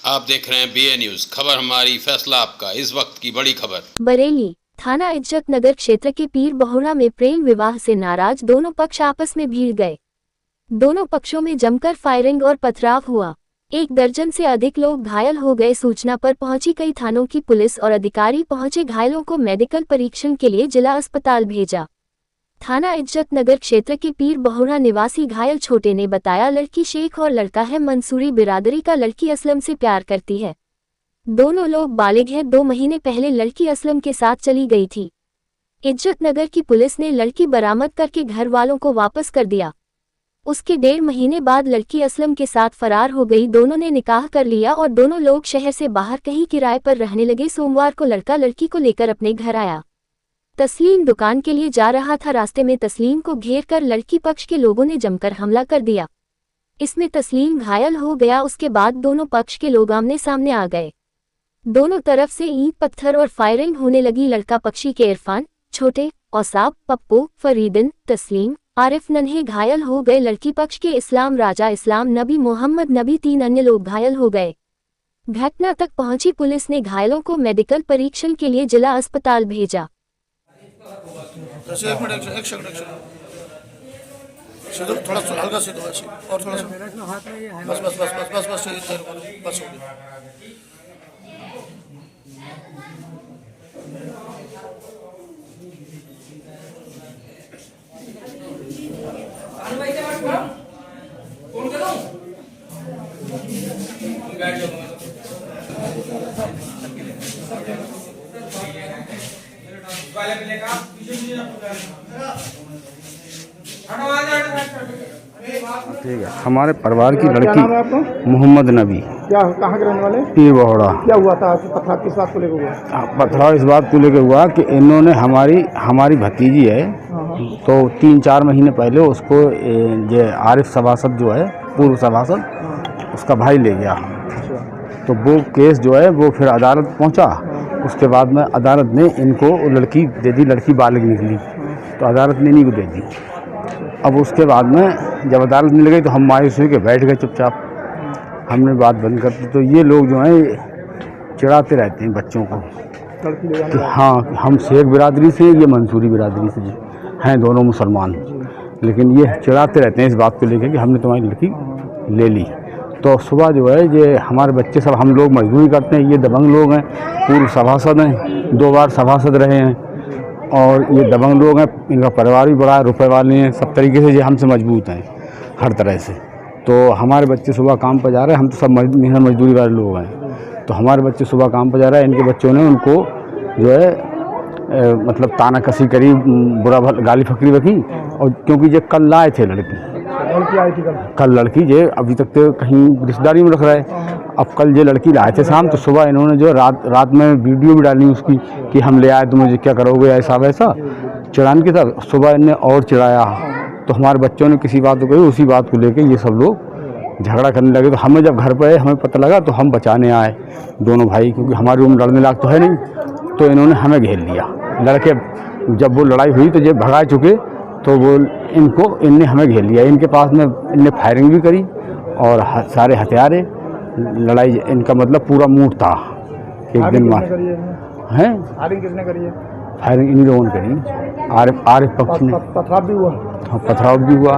आप देख रहे हैं BA न्यूज, खबर हमारी फैसला आपका। इस वक्त की बड़ी खबर। बरेली थाना इज्जत नगर क्षेत्र के पीर बहुड़ा में प्रेम विवाह से नाराज दोनों पक्ष आपस में भिड़ गए। दोनों पक्षों में जमकर फायरिंग और पथराव हुआ। 1 दर्जन से अधिक लोग घायल हो गए। सूचना पर पहुंची कई थानों की पुलिस और अधिकारी पहुंचे। घायलों को मेडिकल परीक्षण के लिए जिला अस्पताल भेजा। थाना इज्जत नगर क्षेत्र के पीर बहुड़ा निवासी घायल छोटे ने बताया, लड़की शेख और लड़का है मंसूरी बिरादरी का। लड़की असलम से प्यार करती है। दोनों लोग बालिग हैं। 2 महीने पहले लड़की असलम के साथ चली गई थी। इज्जत नगर की पुलिस ने लड़की बरामद करके घर वालों को वापस कर दिया। उसके 1.5 महीने बाद लड़की असलम के साथ फरार हो गई। दोनों ने निकाह कर लिया और दोनों लोग शहर से बाहर कहीं किराए पर रहने लगे। सोमवार को लड़का लड़की को लेकर अपने घर आया। तस्लीम दुकान के लिए जा रहा था। रास्ते में तस्लीम को घेर कर लड़की पक्ष के लोगों ने जमकर हमला कर दिया। इसमें तस्लीम घायल हो गया। उसके बाद दोनों पक्ष के लोग आमने सामने आ गए। दोनों तरफ से ईंट पत्थर और फायरिंग होने लगी। लड़का पक्षी के इरफान, छोटे, औसाब, पप्पू, फरीदन, तस्लीम, आरिफ नन्हे घायल हो गए। लड़की पक्ष के इस्लाम राजा, इस्लाम नबी, मोहम्मद नबी 3 अन्य लोग घायल हो गए। घटना तक पहुंची पुलिस ने घायलों को मेडिकल परीक्षण के लिए जिला अस्पताल भेजा। थोड़ा सा हल्का से और थोड़ा सा बस बस बस बस बस बस बस हो गया। ठीक है। हमारे परिवार की लड़की मोहम्मद नबी। क्या कहाँ के रहने वाले? पीर बहुड़ा। क्या हुआ था? पथराव किस बात को लेकर हुआ? पथराव इस बात को लेकर हुआ कि इन्होंने हमारी भतीजी है, तो 3-4 महीने पहले उसको जो आरिफ सभासद जो है, पूर्व सभासद, उसका भाई ले गया। तो वो केस जो है वो फिर अदालत पहुंचा। उसके बाद में अदालत ने इनको लड़की दे दी। लड़की बालिग निकली तो अदालत ने इन्हीं को दे दी। अब उसके बाद में जब अदालत मिल गई तो हम मायूस हुए कि बैठ गए चुपचाप। हमने बात बंद कर दी। तो ये लोग जो हैं चिढ़ाते रहते हैं बच्चों को कि हाँ हम शेख बिरादरी से, ये मंसूरी बिरादरी से हैं, दोनों मुसलमान, लेकिन ये चिढ़ाते रहते हैं इस बात को लेकर कि हमने तुम्हारी लड़की ले ली। तो सुबह जो है ये हमारे बच्चे सब, हम लोग मजदूरी करते हैं, ये दबंग लोग हैं, पूर्व सभासद हैं, 2 बार सभासद रहे हैं, और ये दबंग लोग हैं। इनका परिवार भी बड़ा है, रुपए वाले हैं, सब तरीके से ये हमसे मजबूत हैं हर तरह से। तो हमारे बच्चे सुबह काम पर जा रहे हैं, हम तो सब मेहनत मजदूरी वाले लोग हैं। तो हमारे बच्चे सुबह काम पर जा रहे हैं, इनके बच्चों ने उनको जो है मतलब ताना कसी करी, बुरा गाली फकरी रखी। और क्योंकि ये कल लाए थे लड़की कल लड़की जे अभी तक तो कहीं रिश्तेदारी में रख रहा है। अब कल ये लड़की लाए थे शाम, तो सुबह इन्होंने जो रात में वीडियो भी डाली उसकी कि हम ले आए, तुम मुझे क्या करोगे, ऐसा वैसा चिढ़ाने के साथ। सुबह इन्हें और चिढ़ाया। तो हमारे बच्चों ने किसी बात को कही, उसी बात को लेकर ये सब लोग झगड़ा करने लगे। तो हमें जब घर पर आए, हमें पता लगा, तो हम बचाने आए दोनों भाई, क्योंकि हमारे रूम लड़ने लायक तो है नहीं। तो इन्होंने हमें घेर लिया। लड़के जब वो लड़ाई हुई तो ये भगा चुके, तो वो इनने हमें घेर लिया। इनके पास में इनने फायरिंग भी करी और सारे हथियारे, लड़ाई इनका मतलब पूरा मूड था। एक दिन मार हैं। फायरिंग किसने करी है? फायरिंग इन्हीं लोगों ने करी। आरिफ पक्ष ने। पथराव भी हुआ? हाँ, पथराव भी हुआ।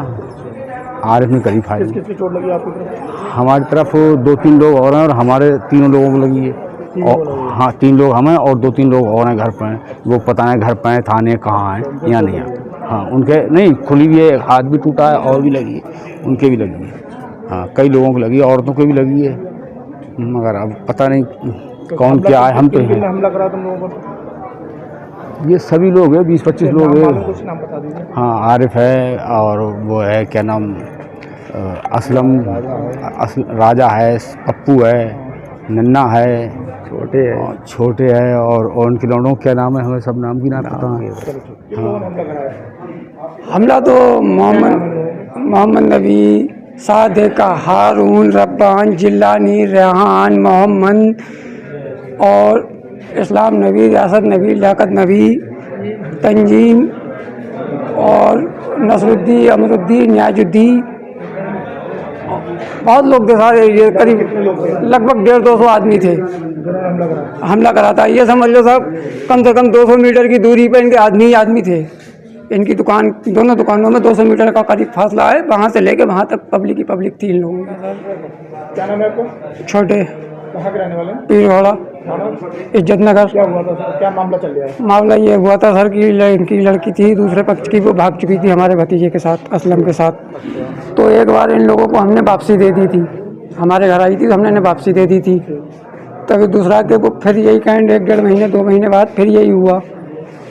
आरिफ ने करी फायरिंग। किसकी चोट लगी आपकी तरफ? हमारी तरफ 2-3 लोग और हैं, और हमारे 3 लोगों को लगी है। और हाँ, 3 लोग हम हैं और 2-3 लोग और हैं घर पर हैं। वो पता नहीं घर पर हैं, थाने कहाँ हैं या नहीं है। हाँ, उनके नहीं खुली भी है, हाथ भी टूटा है, और भी लगी है, उनके भी लगी है। हाँ, कई लोगों को लगी है, औरतों को भी लगी है, मगर अब पता नहीं कौन क्या है। हम तो हमला करा तुम लोगों को? ये सभी लोग हैं, 20-25 लोग हैं। कुछ नाम बता दीजिए। हाँ, आरिफ है, और वो है क्या नाम, असलम राजा है, पप्पू है, नन्ना है, छोटे है, और उनके लौंडों क्या नाम है, हमें सब नाम भी ना पता है। हाँ, हमला तो मोहम्मद नबी, सादिक, हारून, रब्बान, जिलानी, रेहान, मोहम्मद और इस्लाम नबी, रियासत नबी, लियाकत नबी, तंजीम और नसरुद्दीन, अमरुद्दीन, न्याजुद्दीन बहुत लोग थे सारे, ये करीब लगभग 150-200 आदमी थे। जिन्होंने हमला करा। हमला करा था, ये समझ लो साहब कम से कम 200 मीटर की दूरी पर इनके आदमी ही आदमी थे। इनकी दुकान, दोनों दुकानों में 200 मीटर का करीब फासला है, वहाँ से लेके वहाँ तक पब्लिक ही पब्लिक थी इन लोगों की। क्या नाम है आपका? छोटे कहाँ के रहने वाले हैं? पीरवाड़ा, थाना? इज्जत नगर। क्या हुआ था सर? क्या मामला चल रहा है? मामला ये हुआ था सर कि इनकी लड़की थी दूसरे पक्ष की, वो भाग चुकी थी हमारे भतीजे के साथ, असलम के साथ। तो एक बार इन लोगों को हमने वापसी दे दी थी, हमारे घर आई थी तो हमने इन्हें वापसी दे दी थी। तभी दूसरा के वो फिर यही कांड 1-1.5 महीने 2 महीने बाद फिर यही हुआ।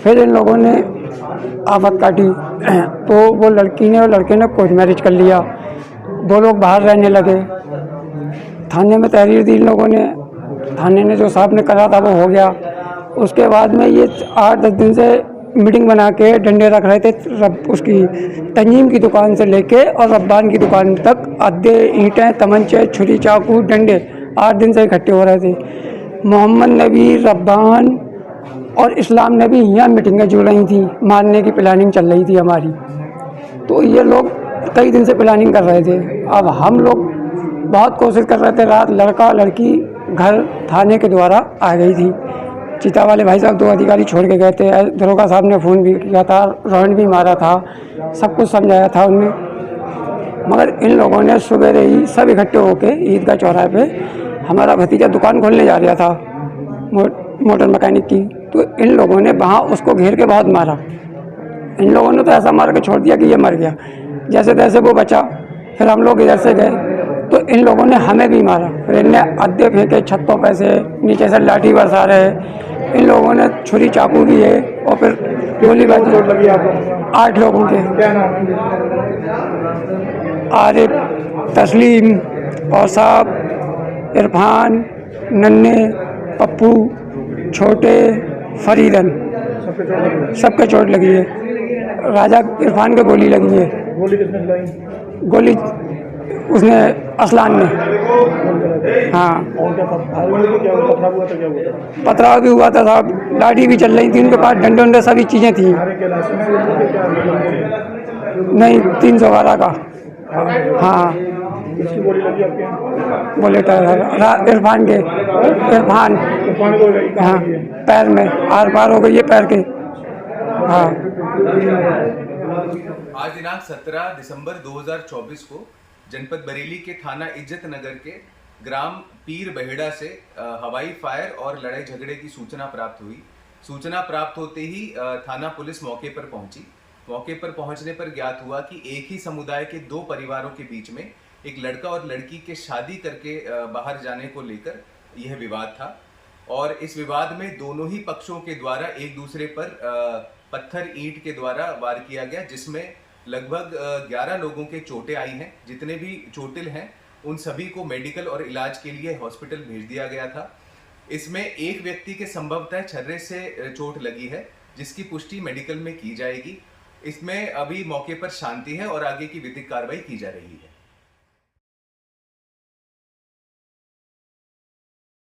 फिर इन लोगों ने आफत काटी तो वो लड़की ने और लड़के ने कोर्ट मैरिज कर लिया। 2 लोग बाहर रहने लगे। थाने में तहरीर दी इन लोगों ने, थाने ने जो साहब ने करा था वो हो गया। उसके बाद में ये 8-10 दिन से मीटिंग बना के डंडे रख रहे थे, उसकी तंजीम की दुकान से लेके और रब्बान की दुकान तक अद्दे, ईंटें, तमंचे, छुरी, चाकू, डंडे 8 दिन से इकट्ठे हो रहे थे। मोहम्मद नबी, रब्बान और इस्लाम ने भी यहाँ मीटिंगें जुड़ रही थी, मारने की प्लानिंग चल रही थी हमारी। तो ये लोग कई दिन से प्लानिंग कर रहे थे। अब हम लोग बहुत कोशिश कर रहे थे, रात लड़का लड़की घर थाने के द्वारा आ गई थी। चिता वाले भाई साहब 2 अधिकारी छोड़ के गए थे, दरोगा साहब ने फ़ोन भी किया था, राउंड भी मारा था, सब कुछ समझाया था उनने। मगर इन लोगों ने सुबह ही सब इकट्ठे होके ईदगाह चौराहे पे, हमारा भतीजा दुकान खोलने जा रहा था मोटर मैकेनिक की, तो इन लोगों ने वहाँ उसको घेर के बहुत मारा। इन लोगों ने तो ऐसा मार के छोड़ दिया कि ये मर गया। जैसे तैसे वो बचा। फिर हम लोग इधर से गए तो इन लोगों ने हमें भी मारा। फिर इनने अद्दे फेंके छतों पे से, नीचे से लाठी बरसा रहे। इन लोगों ने छुरी चाकू दिए और फिर गोलीबारी। चोट लगी आपको? 8 लोगों के। क्या नाम है? आरिफ, तस्लीम, औसाब, इरफान, नन्हे, पप्पू, छोटे, फरीदन, सबके चोट लगी है। राजा इरफान के गोली लगी है। गोली किसने चलाई? गोली उसने असलान ने। हाँ, और क्या फायरिंग हुई थी? क्या हुआ? पथराव हुआ था? क्या हुआ था? पथराव भी हुआ था साहब, लाठी भी चल रही थी उनके पास, डंडे उंडे सभी चीज़ें थी। अरे क्या लाइसेंस है? क्या नहीं, 312 का। हाँ, किसकी गोली लगी आपके? बोले इरफान के। इरफान, पानी गोली लगी? कहाँ हाँ, लगी है? पैर में आर पार हो गई है पैर के। हाँ, आज दिनांक 17 दिसंबर 2024 को जनपद बरेली के थाना इज्जत नगर के ग्राम पीर बहेड़ा से हवाई फायर और लड़ाई झगड़े की सूचना प्राप्त हुई। सूचना प्राप्त होते ही थाना पुलिस मौके पर पहुंची। मौके पर पहुंचने पर ज्ञात हुआ कि एक ही समुदाय के 2 परिवारों के बीच में एक लड़का और लड़की के शादी करके बाहर जाने को लेकर यह विवाद था और इस विवाद में दोनों ही पक्षों के द्वारा एक दूसरे पर पत्थर ईंट के द्वारा वार किया गया, जिसमें लगभग 11 लोगों के चोटें आई हैं। जितने भी चोटिल हैं उन सभी को मेडिकल और इलाज के लिए हॉस्पिटल भेज दिया गया था। इसमें एक व्यक्ति के संभवतः छर्रे से चोट लगी है, जिसकी पुष्टि मेडिकल में की जाएगी। इसमें अभी मौके पर शांति है और आगे की विधिक कार्रवाई की जा रही है।